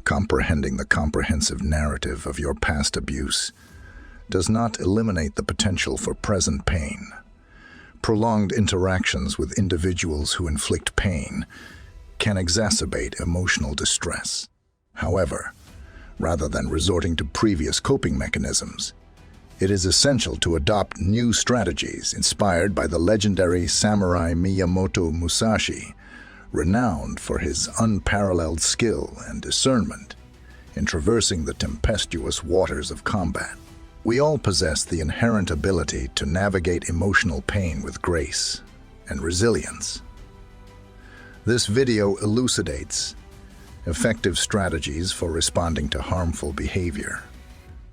Comprehending the comprehensive narrative of your past abuse does not eliminate the potential for present pain. Prolonged interactions with individuals who inflict pain can exacerbate emotional distress. However, rather than resorting to previous coping mechanisms, it is essential to adopt new strategies inspired by the legendary samurai Miyamoto Musashi, renowned for his unparalleled skill and discernment in traversing the tempestuous waters of combat. We all possess the inherent ability to navigate emotional pain with grace and resilience. This video elucidates effective strategies for responding to harmful behavior,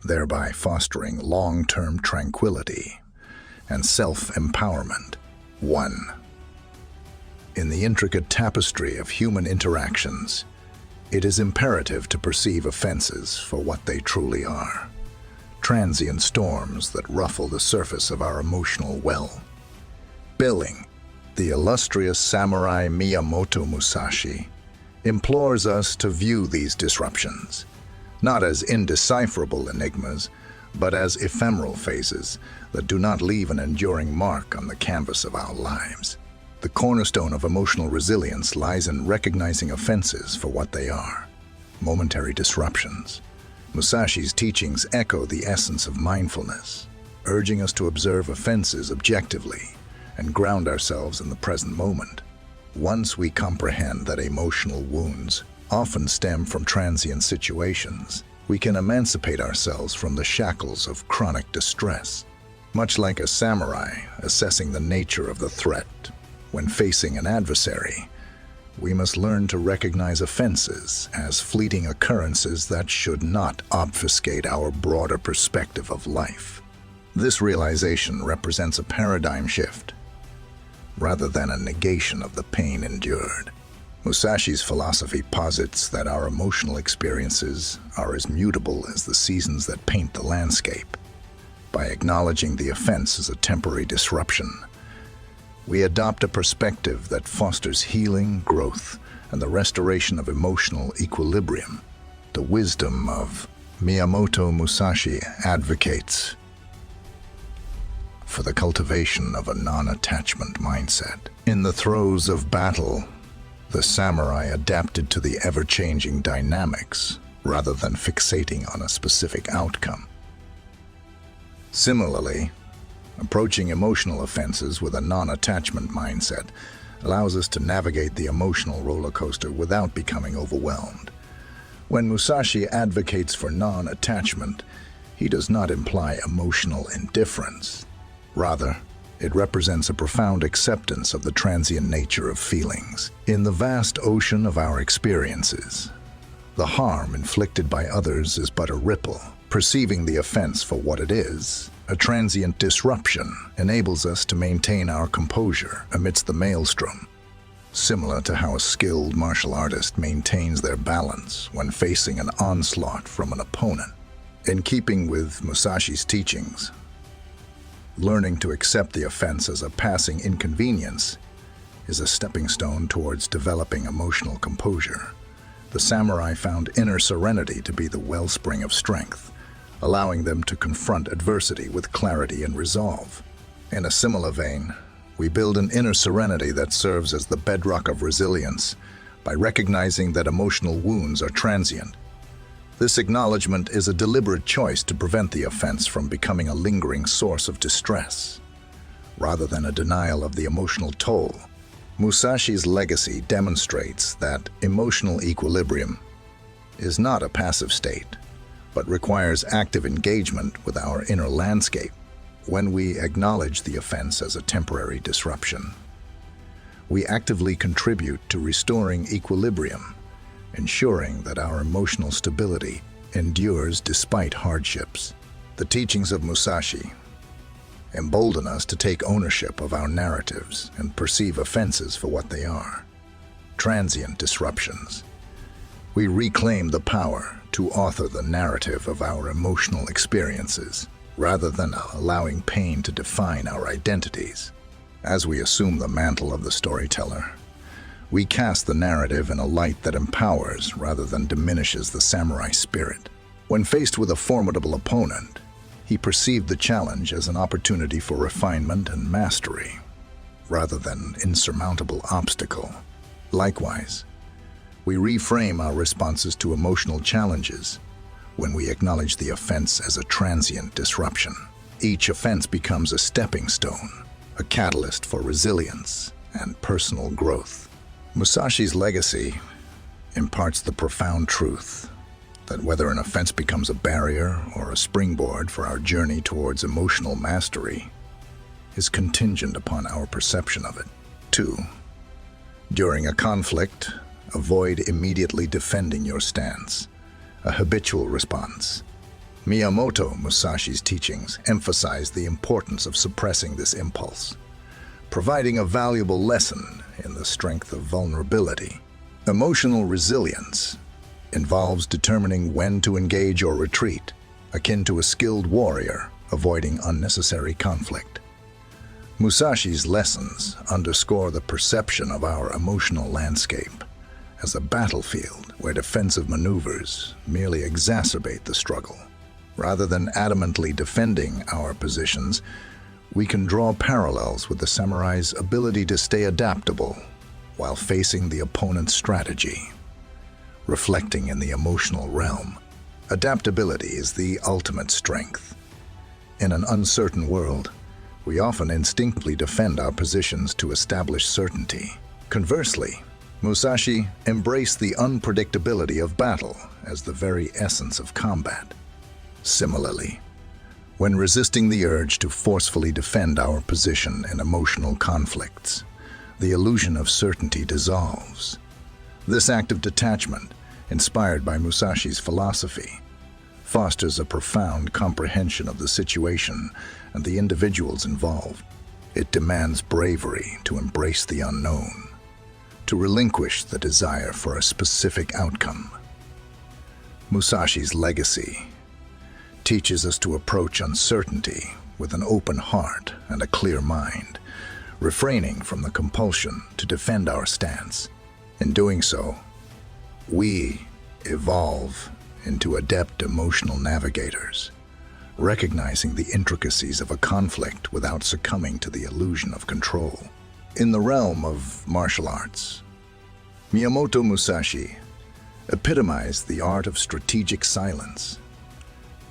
thereby fostering long-term tranquility and self-empowerment. 1. In the intricate tapestry of human interactions, it is imperative to perceive offenses for what they truly are: transient storms that ruffle the surface of our emotional well-being. The illustrious samurai Miyamoto Musashi implores us to view these disruptions not as indecipherable enigmas, but as ephemeral phases that do not leave an enduring mark on the canvas of our lives. The cornerstone of emotional resilience lies in recognizing offenses for what they are: momentary disruptions. Musashi's teachings echo the essence of mindfulness, urging us to observe offenses objectively and ground ourselves in the present moment. Once we comprehend that emotional wounds often stem from transient situations, we can emancipate ourselves from the shackles of chronic distress. Much like a samurai assessing the nature of the threat when facing an adversary, we must learn to recognize offenses as fleeting occurrences that should not obfuscate our broader perspective of life. This realization represents a paradigm shift, rather than a negation of the pain endured. Musashi's philosophy posits that our emotional experiences are as mutable as the seasons that paint the landscape. By acknowledging the offense as a temporary disruption, we adopt a perspective that fosters healing, growth, and the restoration of emotional equilibrium. The wisdom of Miyamoto Musashi advocates for the cultivation of a non-attachment mindset. In the throes of battle, the samurai adapted to the ever-changing dynamics rather than fixating on a specific outcome. Similarly, approaching emotional offenses with a non-attachment mindset allows us to navigate the emotional roller coaster without becoming overwhelmed. When Musashi advocates for non-attachment, he does not imply emotional indifference. Rather, it represents a profound acceptance of the transient nature of feelings. In the vast ocean of our experiences, the harm inflicted by others is but a ripple. Perceiving the offense for what it is, a transient disruption, enables us to maintain our composure amidst the maelstrom, similar to how a skilled martial artist maintains their balance when facing an onslaught from an opponent. In keeping with Musashi's teachings, learning to accept the offense as a passing inconvenience is a stepping stone towards developing emotional composure. The samurai found inner serenity to be the wellspring of strength, allowing them to confront adversity with clarity and resolve. In a similar vein, we build an inner serenity that serves as the bedrock of resilience by recognizing that emotional wounds are transient. This acknowledgement is a deliberate choice to prevent the offense from becoming a lingering source of distress, rather than a denial of the emotional toll. Musashi's legacy demonstrates that emotional equilibrium is not a passive state, but requires active engagement with our inner landscape. When we acknowledge the offense as a temporary disruption, we actively contribute to restoring equilibrium, ensuring that our emotional stability endures despite hardships. The teachings of Musashi embolden us to take ownership of our narratives and perceive offenses for what they are: transient disruptions. We reclaim the power to author the narrative of our emotional experiences, rather than allowing pain to define our identities. As we assume the mantle of the storyteller, We cast the narrative in a light that empowers rather than diminishes the samurai spirit. When faced with a formidable opponent, he perceived the challenge as an opportunity for refinement and mastery, rather than an insurmountable obstacle. Likewise, we reframe our responses to emotional challenges when we acknowledge the offense as a transient disruption. Each offense becomes a stepping stone, a catalyst for resilience and personal growth. Musashi's legacy imparts the profound truth that whether an offense becomes a barrier or a springboard for our journey towards emotional mastery is contingent upon our perception of it. 2. During a conflict, avoid immediately defending your stance, a habitual response. Miyamoto Musashi's teachings emphasize the importance of suppressing this impulse, providing a valuable lesson in the strength of vulnerability. Emotional resilience involves determining when to engage or retreat, akin to a skilled warrior avoiding unnecessary conflict. Musashi's lessons underscore the perception of our emotional landscape as a battlefield where defensive maneuvers merely exacerbate the struggle. Rather than adamantly defending our positions, we can draw parallels with the samurai's ability to stay adaptable while facing the opponent's strategy. Reflecting in the emotional realm, adaptability is the ultimate strength. In an uncertain world, we often instinctively defend our positions to establish certainty. Conversely, Musashi embraced the unpredictability of battle as the very essence of combat. Similarly, when resisting the urge to forcefully defend our position in emotional conflicts, the illusion of certainty dissolves. This act of detachment, inspired by Musashi's philosophy, fosters a profound comprehension of the situation and the individuals involved. It demands bravery to embrace the unknown, to relinquish the desire for a specific outcome. Musashi's legacy teaches us to approach uncertainty with an open heart and a clear mind, refraining from the compulsion to defend our stance. In doing so, we evolve into adept emotional navigators, recognizing the intricacies of a conflict without succumbing to the illusion of control. In the realm of martial arts, Miyamoto Musashi epitomized the art of strategic silence,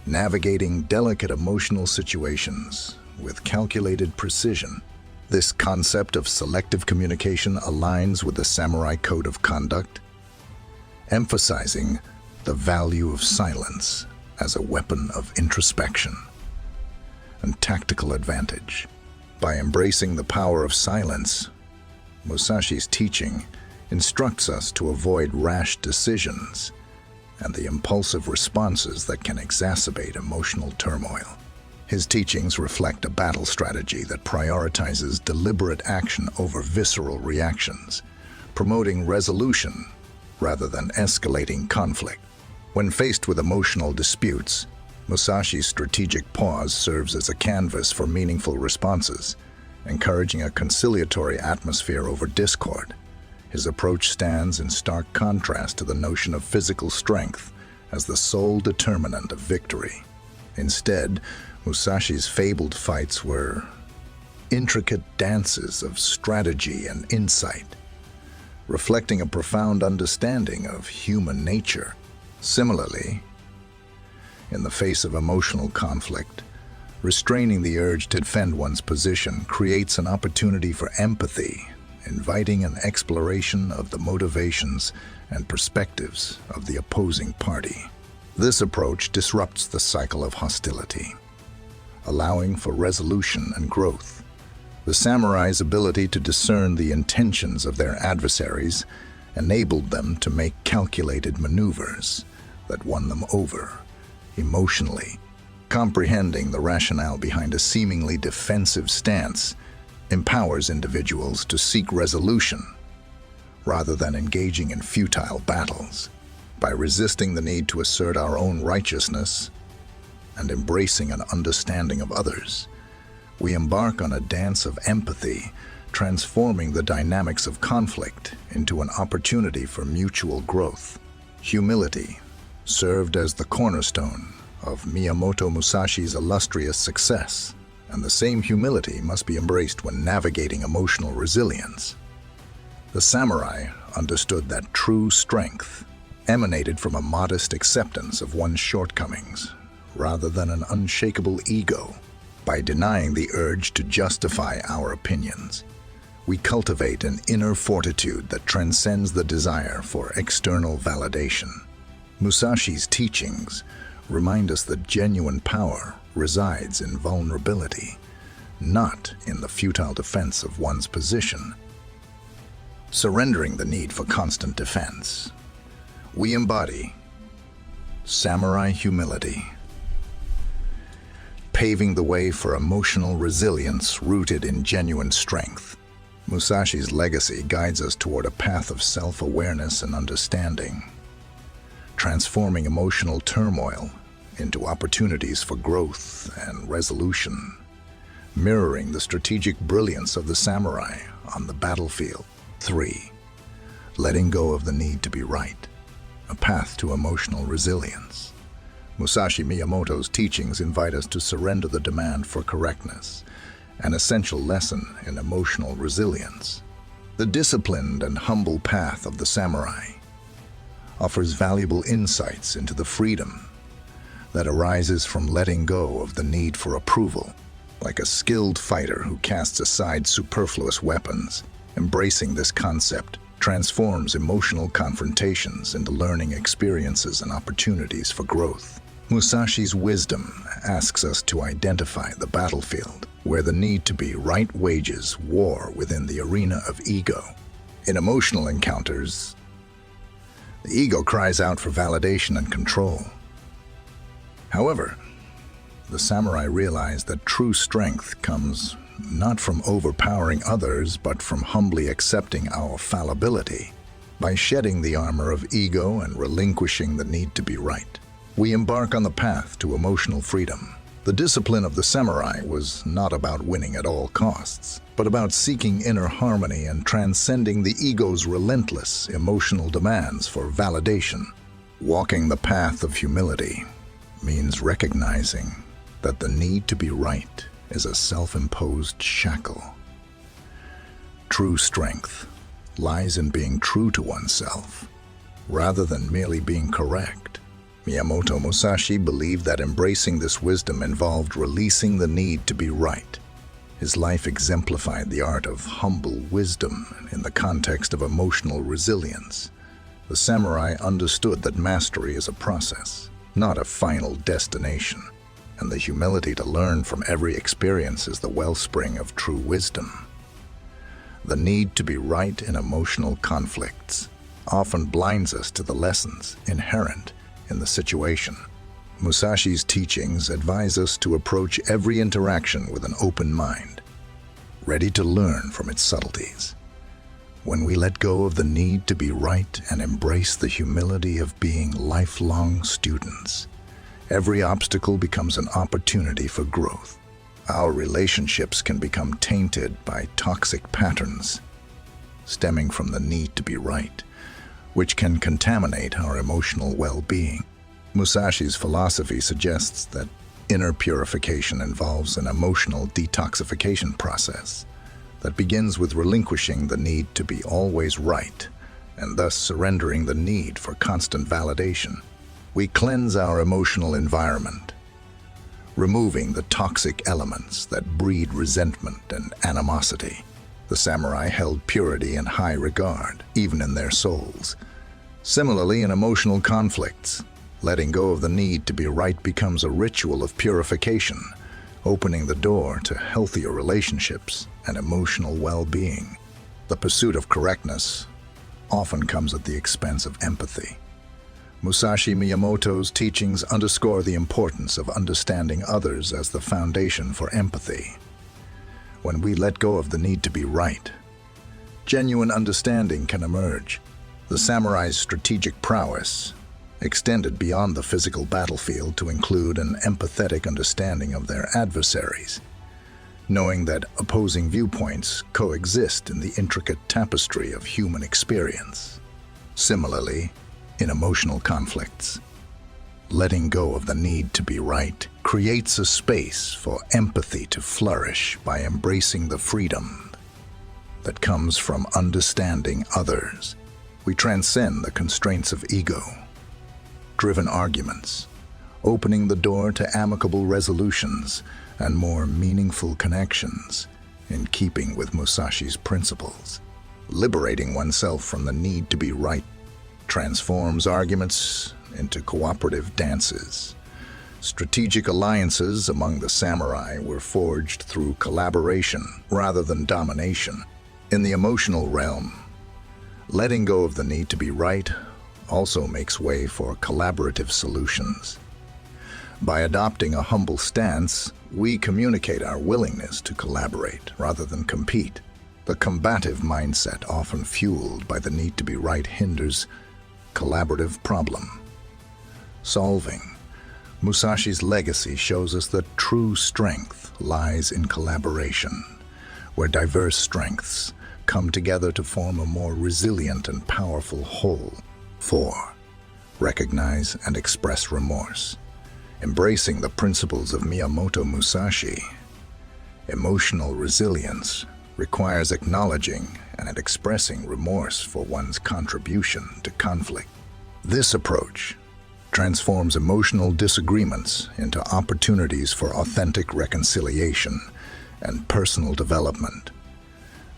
navigating delicate emotional situations with calculated precision. This concept of selective communication aligns with the samurai code of conduct, emphasizing the value of silence as a weapon of introspection and tactical advantage. By embracing the power of silence, Musashi's teaching instructs us to avoid rash decisions and the impulsive responses that can exacerbate emotional turmoil. His teachings reflect a battle strategy that prioritizes deliberate action over visceral reactions, promoting resolution rather than escalating conflict. When faced with emotional disputes, Musashi's strategic pause serves as a canvas for meaningful responses, encouraging a conciliatory atmosphere over discord. His approach stands in stark contrast to the notion of physical strength as the sole determinant of victory. Instead, Musashi's fabled fights were intricate dances of strategy and insight, reflecting a profound understanding of human nature. Similarly, in the face of emotional conflict, restraining the urge to defend one's position creates an opportunity for empathy, inviting an exploration of the motivations and perspectives of the opposing party. This approach disrupts the cycle of hostility, allowing for resolution and growth. The samurai's ability to discern the intentions of their adversaries enabled them to make calculated maneuvers that won them over emotionally. Comprehending the rationale behind a seemingly defensive stance empowers individuals to seek resolution rather than engaging in futile battles. By resisting the need to assert our own righteousness and embracing an understanding of others, we embark on a dance of empathy transforming the dynamics of conflict into an opportunity for mutual growth. Humility served as the cornerstone of Miyamoto Musashi's illustrious success, and the same humility must be embraced when navigating emotional resilience. The samurai understood that true strength emanated from a modest acceptance of one's shortcomings, rather than an unshakable ego. By denying the urge to justify our opinions, we cultivate an inner fortitude that transcends the desire for external validation. Musashi's teachings remind us that genuine power resides in vulnerability, not in the futile defense of one's position. Surrendering the need for constant defense, we embody samurai humility, paving the way for emotional resilience rooted in genuine strength. Musashi's legacy guides us toward a path of self-awareness and understanding, transforming emotional turmoil into opportunities for growth and resolution, mirroring the strategic brilliance of the samurai on the battlefield. 3. Letting go of the need to be right, a path to emotional resilience. Musashi Miyamoto's teachings invite us to surrender the demand for correctness, an essential lesson in emotional resilience. The disciplined and humble path of the samurai offers valuable insights into the freedom that arises from letting go of the need for approval. Like a skilled fighter who casts aside superfluous weapons, embracing this concept transforms emotional confrontations into learning experiences and opportunities for growth. Musashi's wisdom asks us to identify the battlefield where the need to be right wages war within the arena of ego. In emotional encounters, the ego cries out for validation and control. However, the samurai realized that true strength comes not from overpowering others, but from humbly accepting our fallibility. By shedding the armor of ego and relinquishing the need to be right, we embark on the path to emotional freedom. The discipline of the samurai was not about winning at all costs, but about seeking inner harmony and transcending the ego's relentless emotional demands for validation. Walking the path of humility means recognizing that the need to be right is a self-imposed shackle. True strength lies in being true to oneself, rather than merely being correct. Miyamoto Musashi believed that embracing this wisdom involved releasing the need to be right. His life exemplified the art of humble wisdom in the context of emotional resilience. The samurai understood that mastery is a process, not a final destination, and the humility to learn from every experience is the wellspring of true wisdom. The need to be right in emotional conflicts often blinds us to the lessons inherent in the situation. Musashi's teachings advise us to approach every interaction with an open mind, ready to learn from its subtleties. When we let go of the need to be right and embrace the humility of being lifelong students, every obstacle becomes an opportunity for growth. Our relationships can become tainted by toxic patterns stemming from the need to be right, which can contaminate our emotional well-being. Musashi's philosophy suggests that inner purification involves an emotional detoxification process that begins with relinquishing the need to be always right, and thus surrendering the need for constant validation. We cleanse our emotional environment, removing the toxic elements that breed resentment and animosity. The samurai held purity in high regard, even in their souls. Similarly, in emotional conflicts, letting go of the need to be right becomes a ritual of purification, opening the door to healthier relationships and emotional well-being. The pursuit of correctness often comes at the expense of empathy. Musashi Miyamoto's teachings underscore the importance of understanding others as the foundation for empathy. When we let go of the need to be right, genuine understanding can emerge. The samurai's strategic prowess extended beyond the physical battlefield to include an empathetic understanding of their adversaries. knowing that opposing viewpoints coexist in the intricate tapestry of human experience. Similarly, in emotional conflicts, letting go of the need to be right creates a space for empathy to flourish by embracing the freedom that comes from understanding others. We transcend the constraints of ego-driven arguments, opening the door to amicable resolutions and more meaningful connections in keeping with Musashi's principles. Liberating oneself from the need to be right transforms arguments into cooperative dances. Strategic alliances among the samurai were forged through collaboration rather than domination. In the emotional realm, letting go of the need to be right also makes way for collaborative solutions. By adopting a humble stance, we communicate our willingness to collaborate rather than compete. The combative mindset, often fueled by the need to be right, hinders collaborative problem solving. Musashi's legacy shows us that true strength lies in collaboration, where diverse strengths come together to form a more resilient and powerful whole. 4. Recognize and express remorse. Embracing the principles of Miyamoto Musashi, emotional resilience requires acknowledging and expressing remorse for one's contribution to conflict. This approach transforms emotional disagreements into opportunities for authentic reconciliation and personal development,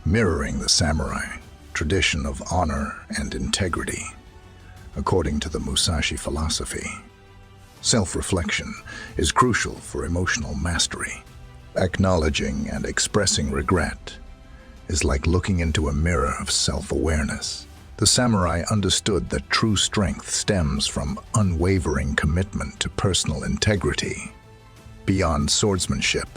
mirroring the samurai tradition of honor and integrity. According to the Musashi philosophy, self-reflection is crucial for emotional mastery. Acknowledging and expressing regret is like looking into a mirror of self-awareness. The samurai understood that true strength stems from unwavering commitment to personal integrity. Beyond swordsmanship,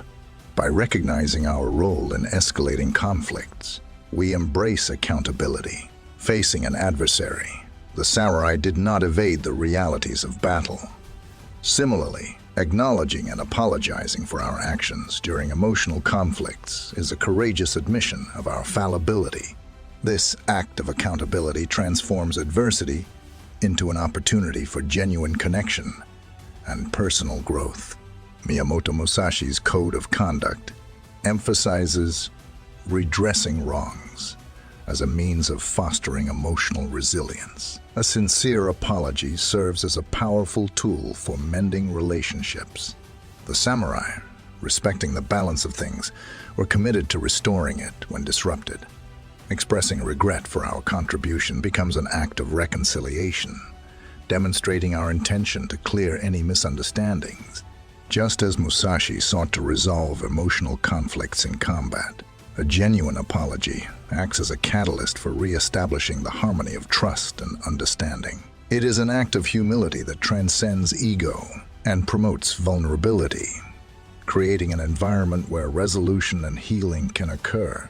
by recognizing our role in escalating conflicts, we embrace accountability. Facing an adversary, the samurai did not evade the realities of battle. Similarly, acknowledging and apologizing for our actions during emotional conflicts is a courageous admission of our fallibility. This act of accountability transforms adversity into an opportunity for genuine connection and personal growth. Miyamoto Musashi's code of conduct emphasizes redressing wrongs as a means of fostering emotional resilience. A sincere apology serves as a powerful tool for mending relationships. The samurai, respecting the balance of things, were committed to restoring it when disrupted. Expressing regret for our contribution becomes an act of reconciliation, demonstrating our intention to clear any misunderstandings. Just as Musashi sought to resolve emotional conflicts in combat, a genuine apology acts as a catalyst for re-establishing the harmony of trust and understanding. It is an act of humility that transcends ego and promotes vulnerability, creating an environment where resolution and healing can occur.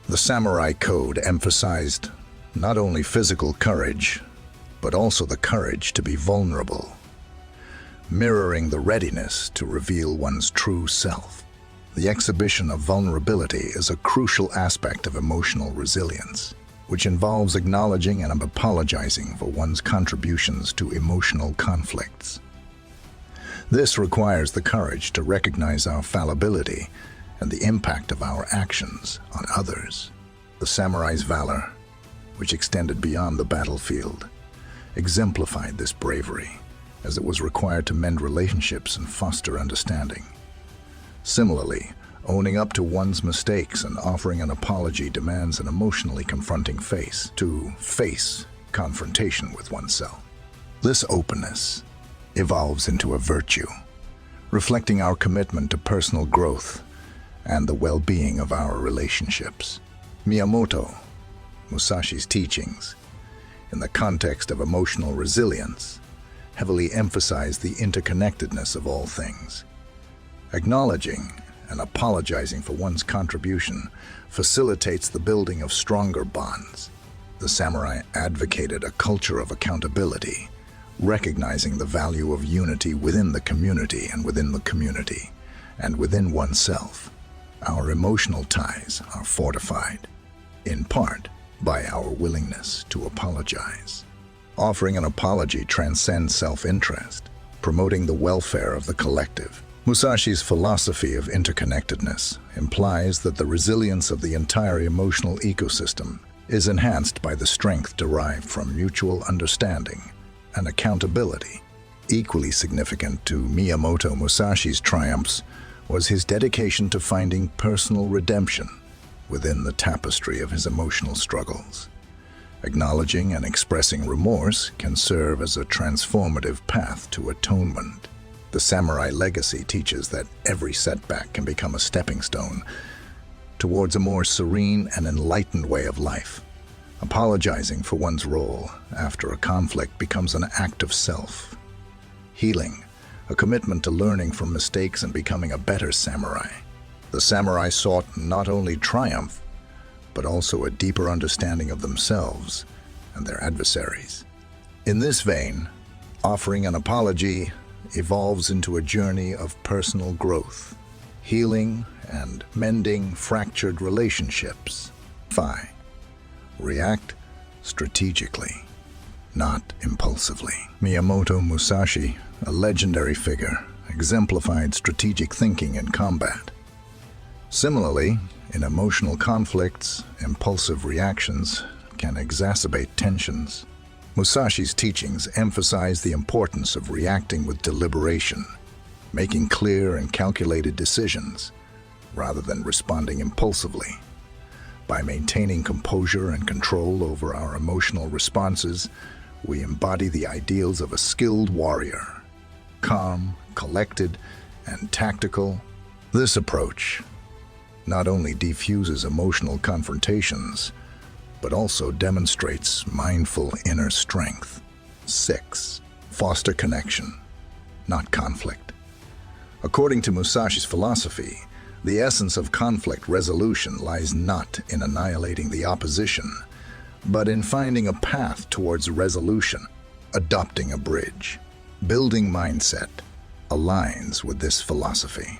The samurai code emphasized not only physical courage, but also the courage to be vulnerable, mirroring the readiness to reveal one's true self. The exhibition of vulnerability is a crucial aspect of emotional resilience, which involves acknowledging and apologizing for one's contributions to emotional conflicts. This requires the courage to recognize our fallibility and the impact of our actions on others. The samurai's valor, which extended beyond the battlefield, exemplified this bravery, as it was required to mend relationships and foster understanding. Similarly, owning up to one's mistakes and offering an apology demands an emotionally confronting face confrontation with oneself. This openness evolves into a virtue, reflecting our commitment to personal growth and the well-being of our relationships. Miyamoto Musashi's teachings, in the context of emotional resilience, heavily emphasize the interconnectedness of all things. Acknowledging and apologizing for one's contribution facilitates the building of stronger bonds. The samurai advocated a culture of accountability, recognizing the value of unity within the community and within oneself. Our emotional ties are fortified, in part, by our willingness to apologize. Offering an apology transcends self-interest, promoting the welfare of the collective. Musashi's philosophy of interconnectedness implies that the resilience of the entire emotional ecosystem is enhanced by the strength derived from mutual understanding and accountability. Equally significant to Miyamoto Musashi's triumphs was his dedication to finding personal redemption within the tapestry of his emotional struggles. Acknowledging and expressing remorse can serve as a transformative path to atonement. The samurai legacy teaches that every setback can become a stepping stone towards a more serene and enlightened way of life. Apologizing for one's role after a conflict becomes an act of self healing, a commitment to learning from mistakes and becoming a better samurai. The samurai sought not only triumph, but also a deeper understanding of themselves and their adversaries. In this vein, offering an apology evolves into a journey of personal growth, healing, and mending fractured relationships. 5. React strategically, not impulsively. Miyamoto Musashi, a legendary figure, exemplified strategic thinking in combat. Similarly, in emotional conflicts, impulsive reactions can exacerbate tensions. Musashi's teachings emphasize the importance of reacting with deliberation, making clear and calculated decisions, rather than responding impulsively. By maintaining composure and control over our emotional responses, we embody the ideals of a skilled warrior, calm, collected, and tactical. This approach not only defuses emotional confrontations, but also demonstrates mindful inner strength. 6. Foster connection, not conflict. According to Musashi's philosophy, the essence of conflict resolution lies not in annihilating the opposition, but in finding a path towards resolution. Adopting a bridge, building mindset aligns with this philosophy.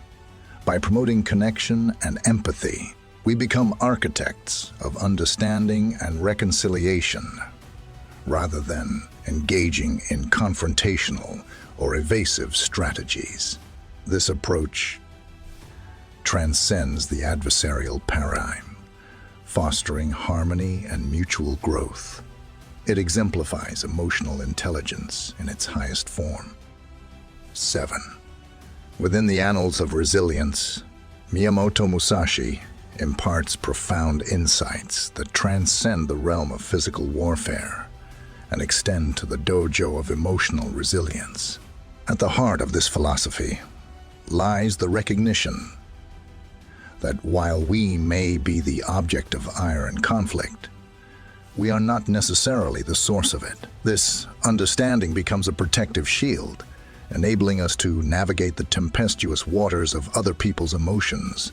By promoting connection and empathy, we become architects of understanding and reconciliation, rather than engaging in confrontational or evasive strategies. This approach transcends the adversarial paradigm, fostering harmony and mutual growth. It exemplifies emotional intelligence in its highest form. 7. Within the annals of resilience, Miyamoto Musashi imparts profound insights that transcend the realm of physical warfare and extend to the dojo of emotional resilience. At the heart of this philosophy lies the recognition that while we may be the object of ire and conflict, we are not necessarily the source of it. This understanding becomes a protective shield, enabling us to navigate the tempestuous waters of other people's emotions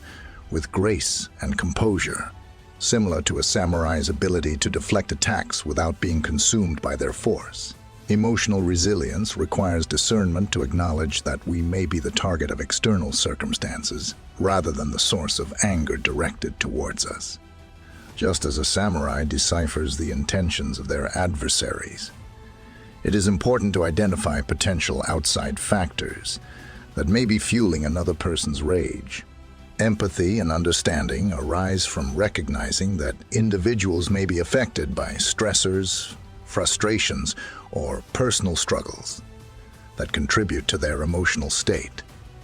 with grace and composure. Similar to a samurai's ability to deflect attacks without being consumed by their force, emotional resilience requires discernment to acknowledge that we may be the target of external circumstances rather than the source of anger directed towards us. Just as a samurai deciphers the intentions of their adversaries, it is important to identify potential outside factors that may be fueling another person's rage. Empathy and understanding arise from recognizing that individuals may be affected by stressors, frustrations, or personal struggles that contribute to their emotional state.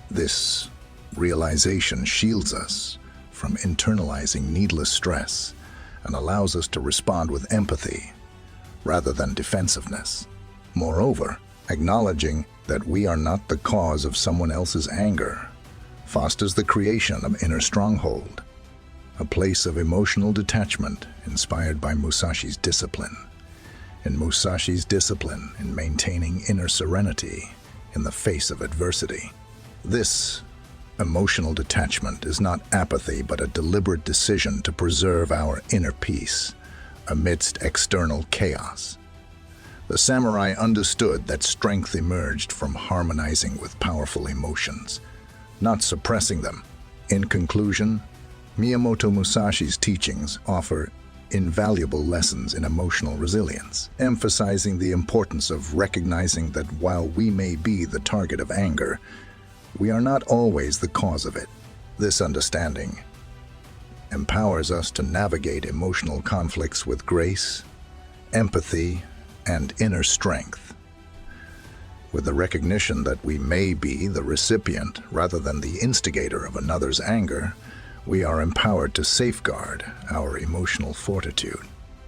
This realization shields us from internalizing needless stress and allows us to respond with empathy rather than defensiveness. Moreover, acknowledging that we are not the cause of someone else's anger fosters the creation of inner stronghold, a place of emotional detachment inspired by Musashi's discipline. In Musashi's discipline in maintaining inner serenity in the face of adversity. This emotional detachment is not apathy but a deliberate decision to preserve our inner peace amidst external chaos. The samurai understood that strength emerged from harmonizing with powerful emotions, not suppressing them. In conclusion, Miyamoto Musashi's teachings offer invaluable lessons in emotional resilience, emphasizing the importance of recognizing that while we may be the target of anger, we are not always the cause of it. This understanding empowers us to navigate emotional conflicts with grace, empathy, and inner strength. With the recognition that we may be the recipient rather than the instigator of another's anger, we are empowered to safeguard our emotional fortitude.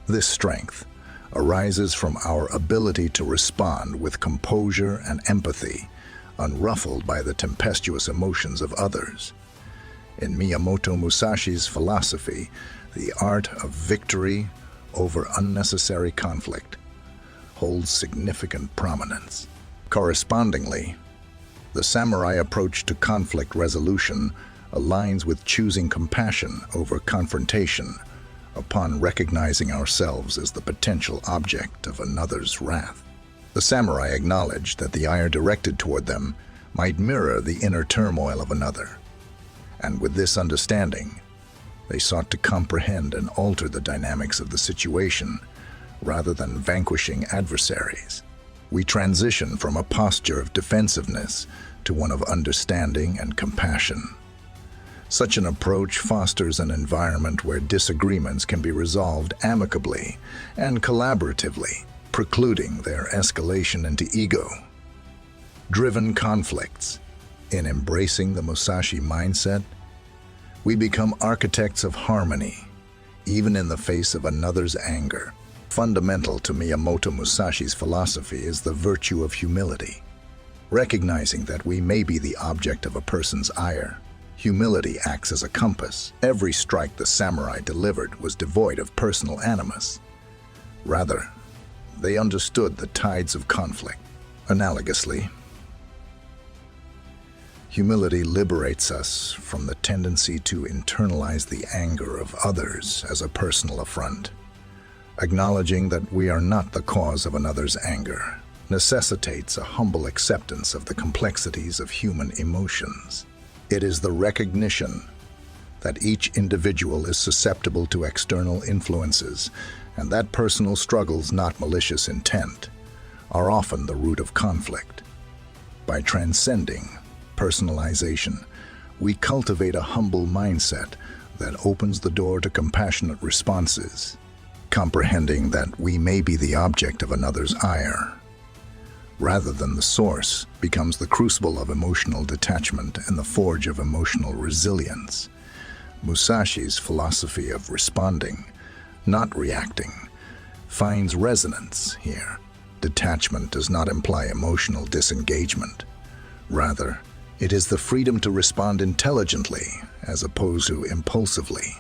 This strength arises from our ability to respond with composure and empathy, unruffled by the tempestuous emotions of others. In Miyamoto Musashi's philosophy, the art of victory over unnecessary conflict holds significant prominence. Correspondingly, the samurai approach to conflict resolution aligns with choosing compassion over confrontation upon recognizing ourselves as the potential object of another's wrath. The samurai acknowledged that the ire directed toward them might mirror the inner turmoil of another, and with this understanding, they sought to comprehend and alter the dynamics of the situation rather than vanquishing adversaries. We transition from a posture of defensiveness to one of understanding and compassion. Such an approach fosters an environment where disagreements can be resolved amicably and collaboratively, precluding their escalation into ego-driven conflicts. In embracing the Musashi mindset, we become architects of harmony, even in the face of another's anger. Fundamental to Miyamoto Musashi's philosophy is the virtue of humility. Recognizing that we may be the object of a person's ire, humility acts as a compass. Every strike the samurai delivered was devoid of personal animus. Rather, they understood the tides of conflict. Analogously, humility liberates us from the tendency to internalize the anger of others as a personal affront. Acknowledging that we are not the cause of another's anger necessitates a humble acceptance of the complexities of human emotions. It is the recognition that each individual is susceptible to external influences and that personal struggles, not malicious intent, are often the root of conflict. By transcending personalization, we cultivate a humble mindset that opens the door to compassionate responses. Comprehending that we may be the object of another's ire, rather than the source, becomes the crucible of emotional detachment and the forge of emotional resilience. Musashi's philosophy of responding, not reacting, finds resonance here. Detachment does not imply emotional disengagement. Rather, it is the freedom to respond intelligently as opposed to impulsively.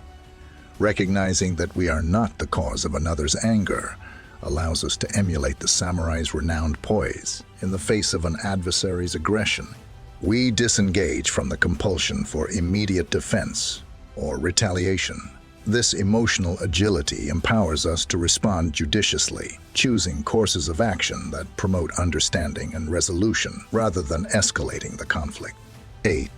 Recognizing that we are not the cause of another's anger allows us to emulate the samurai's renowned poise in the face of an adversary's aggression. We disengage from the compulsion for immediate defense or retaliation. This emotional agility empowers us to respond judiciously, choosing courses of action that promote understanding and resolution rather than escalating the conflict. 8.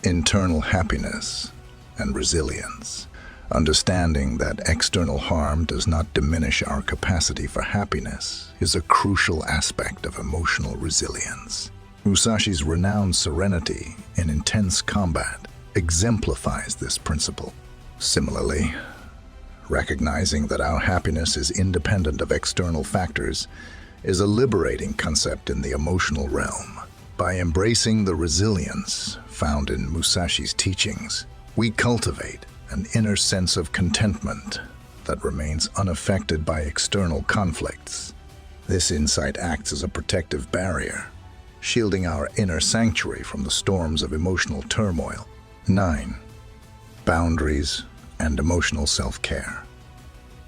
Internal happiness and resilience. Understanding that external harm does not diminish our capacity for happiness is a crucial aspect of emotional resilience. Musashi's renowned serenity in intense combat exemplifies this principle. Similarly, recognizing that our happiness is independent of external factors is a liberating concept in the emotional realm. By embracing the resilience found in Musashi's teachings, we cultivate an inner sense of contentment that remains unaffected by external conflicts. This insight acts as a protective barrier, shielding our inner sanctuary from the storms of emotional turmoil. 9. Boundaries and emotional self-care.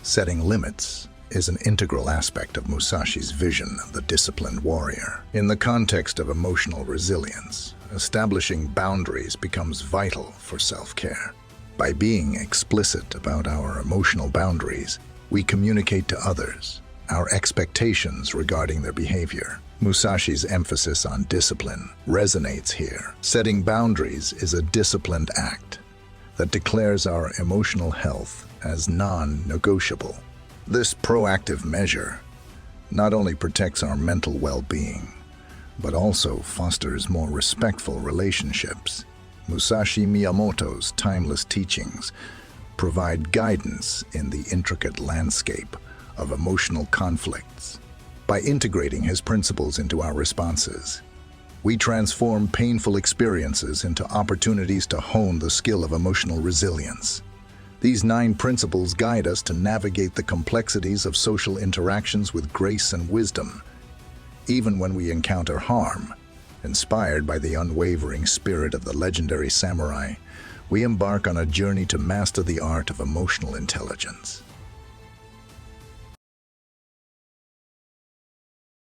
Setting limits is an integral aspect of Musashi's vision of the disciplined warrior. In the context of emotional resilience, establishing boundaries becomes vital for self-care. By being explicit about our emotional boundaries, we communicate to others our expectations regarding their behavior. Musashi's emphasis on discipline resonates here. Setting boundaries is a disciplined act, that declares our emotional health as non-negotiable. This proactive measure not only protects our mental well-being, but also fosters more respectful relationships. Musashi Miyamoto's timeless teachings provide guidance in the intricate landscape of emotional conflicts. By integrating his principles into our responses, we transform painful experiences into opportunities to hone the skill of emotional resilience. These 9 principles guide us to navigate the complexities of social interactions with grace and wisdom, even when we encounter harm. Inspired by the unwavering spirit of the legendary samurai, we embark on a journey to master the art of emotional intelligence.